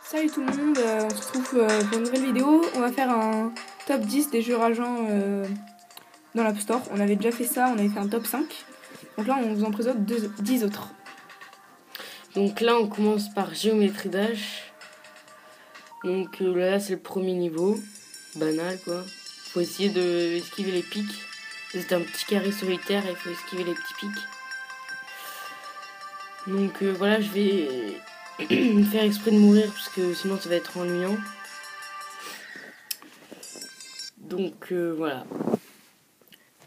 Salut tout le monde, on se retrouve pour une nouvelle vidéo. On va faire un top 10 des jeux rageants dans l'App Store. On avait déjà fait ça, on avait fait un top 5. Donc là, on vous en présente 10 autres. Donc là, on commence par Géométrie Dash. Donc là, c'est le premier niveau. Banal, quoi. Faut essayer de esquiver les pics. C'est un petit carré solitaire et il faut esquiver les petits pics. Donc voilà, je vais faire exprès de mourir parce que sinon ça va être ennuyant. Donc voilà.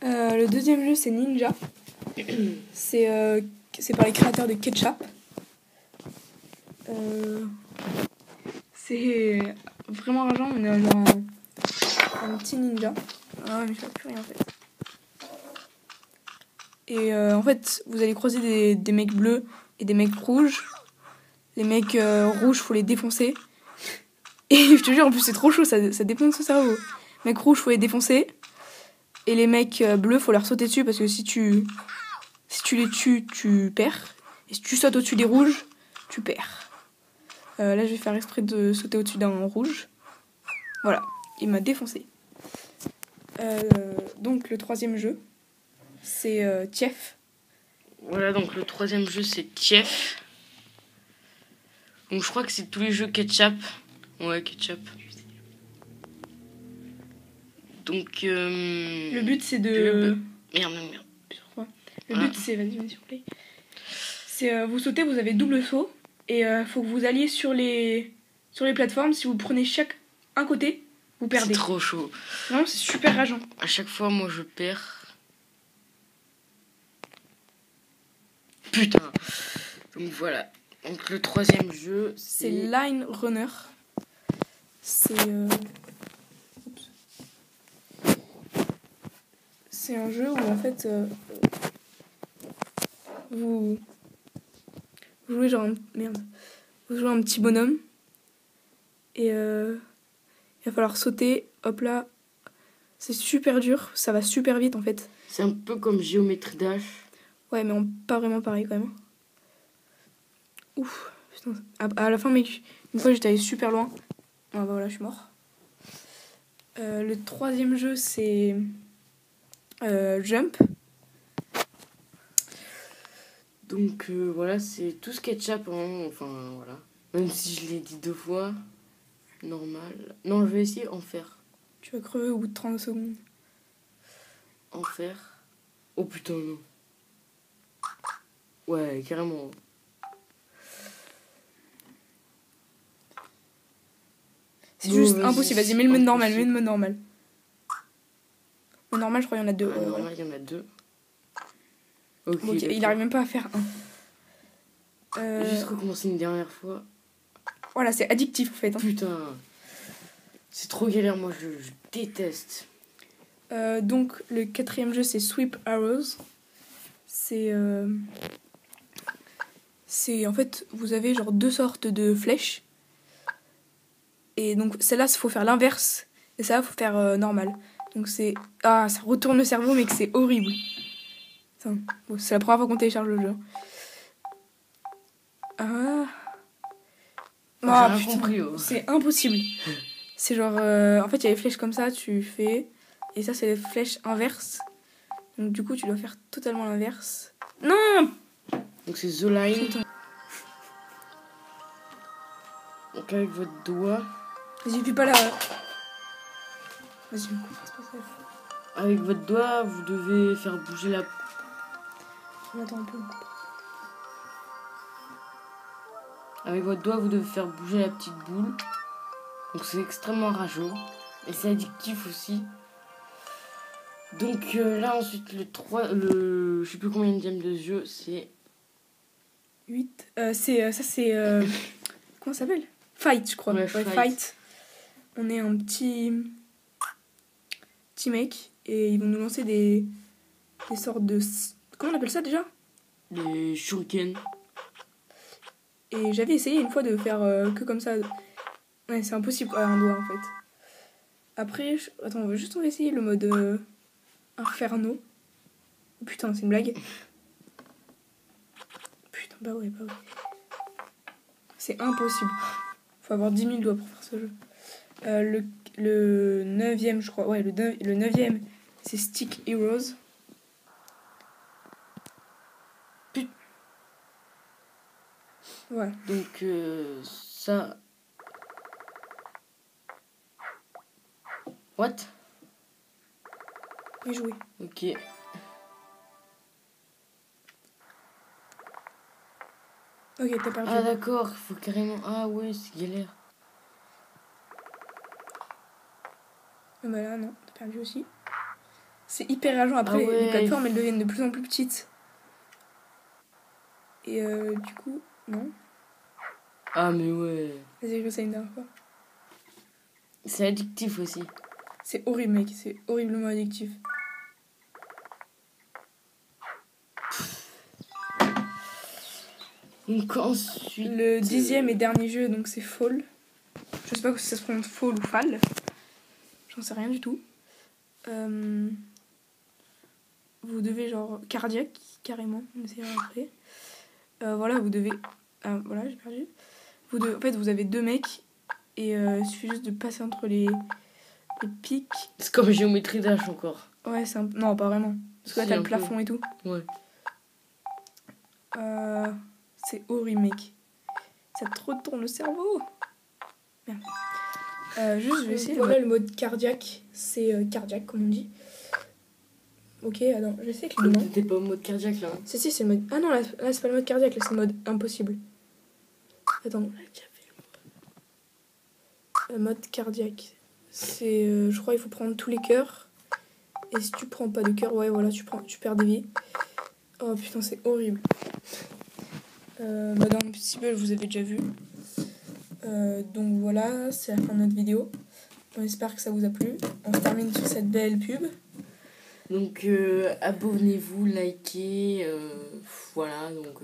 Le deuxième jeu, c'est Ninja. C'est par les créateurs de Ketchup. C'est vraiment rageant. On est genre un petit ninja. Ah, mais je vois plus rien en fait. Et en fait, vous allez croiser des mecs bleus et des mecs rouges. Les mecs rouges, faut les défoncer. Et je te jure, en plus, c'est trop chaud, ça défonce son cerveau. Les mecs rouges, faut les défoncer. Et les mecs bleus, faut leur sauter dessus parce que si tu les tues, tu perds. Et si tu sautes au-dessus des rouges, tu perds. Là, je vais faire exprès de sauter au-dessus d'un rouge. Voilà, il m'a défoncé. Donc, le troisième jeu, c'est Tief. Voilà, donc le troisième jeu, c'est Tief. Donc je crois que c'est tous les jeux Ketchup. Ouais, Ketchup. Donc le but, c'est de... Merde. Le but, c'est... Vas-y, s'il vous plaît. C'est vous sautez, vous avez double saut. Et faut que vous alliez sur les plateformes. Si vous prenez un côté, vous perdez. C'est trop chaud. Non, c'est super rageant. À chaque fois, moi, je perds. Putain. Donc voilà. Donc le troisième jeu, c'est Line Runner. C'est un jeu où en fait vous jouez genre vous jouez un petit bonhomme et il va falloir sauter. Hop là, c'est super dur, ça va super vite en fait. C'est un peu comme Géométrie Dash. Ouais, mais pas vraiment pareil quand même. Ouf, putain. À la fin, mec, une fois j'étais allé super loin. Ah bah voilà, je suis mort. Le troisième jeu, c'est Jump. Donc voilà, c'est tout ce Ketchup, hein, enfin voilà. Même si je l'ai dit 2 fois, normal. Non, je vais essayer Enfer. Tu vas crever au bout de 30 secondes. Enfer. Oh putain, non. Ouais, carrément. C'est juste impossible. Vas-y, mets le mode normal, Le normal, je crois qu'il y en a 2. Normal, il y en a 2. Ok, il arrive même pas à faire un. Juste recommencer une dernière fois. Voilà, c'est addictif en fait. Hein. Putain. C'est trop galère, moi je déteste. Donc le quatrième jeu, c'est Sweep Arrows. C'est en fait, vous avez genre 2 sortes de flèches. Et donc celle-là, il faut faire l'inverse. Et ça, il faut faire normal. Donc c'est... Ah, ça retourne le cerveau, mais que c'est horrible. Bon, c'est la première fois qu'on télécharge le jeu. Ah... Ah, j'ai compris. Oh. C'est impossible. C'est genre... en fait, il y a les flèches comme ça, tu fais... Et ça, c'est les flèches inverses. Donc du coup, tu dois faire totalement l'inverse. Non! Donc c'est The Line. Putain. Donc avec votre doigt... Vas-y, puis pas là. Vas-y, c'est pas ça. Avec votre doigt, vous devez faire bouger la... Attends un peu. Avec votre doigt, vous devez faire bouger la petite boule. Donc c'est extrêmement rageant. Et c'est addictif aussi. Donc là ensuite je sais plus combien de jeu, c'est... 8. C'est... comment ça s'appelle? Fight, je crois. Ouais, Fight. On est un petit mec. Et ils vont nous lancer des sortes de... Comment on appelle ça déjà? Les shurikens. Et j'avais essayé une fois de faire que comme ça. Ouais, c'est impossible à un doigt en fait. Après, attends, on va essayer le mode Inferno. Oh, putain, c'est une blague. Putain, bah ouais. C'est impossible. faut avoir 10 000 doigts pour faire ce jeu. Le 9e, je crois. Ouais, le 9e, c'est Stick Heroes. Voilà. Donc, ça. What? Bien joué. Ok. Ok, t'as perdu. Ah, d'accord, il faut carrément. Ah, ouais, c'est galère. Ah bah là, non, t'as perdu aussi. C'est hyper rageant. Après, Ah ouais. les plateformes, elles deviennent de plus en plus petites. Et du coup, non. Ah, mais ouais. Vas-y, je fais ça une dernière fois. C'est addictif aussi. C'est horrible, mec. C'est horriblement addictif. Donc, ensuite. Le 10e et dernier jeu, donc c'est Fall. Je sais pas si ça se prononce Fall ou Fall. J'en sais rien du tout. Vous devez genre cardiaque, carrément. On essaiera après. Voilà, vous devez... Ah, voilà, j'ai perdu. En fait, vous avez 2 mecs. Et il suffit juste de passer entre les pics. C'est comme Géométrie Dash encore. Ouais, c'est un... Non, pas vraiment. Parce que là, Si, t'as un le plafond et tout. Ouais. C'est horrible, mec. Ça te retourne le cerveau. Merde. Juste, je vais essayer. Voilà, le mode cardiaque. C'est cardiaque, comme on dit. Ok, attends, je vais essayer avec le nom. T'es pas au mode cardiaque là. Si, c'est le mode... Ah non, là c'est pas le mode cardiaque, là c'est le mode impossible. Attends. Le mode cardiaque. C'est... je crois qu'il faut prendre tous les cœurs. Et si tu prends pas de cœur, ouais, voilà, tu perds des vies. Oh putain, c'est horrible. Mode impossible, vous avez déjà vu. Donc voilà, c'est la fin de notre vidéo. On espère que ça vous a plu. On se termine sur cette belle pub. Donc abonnez-vous, likez, voilà, donc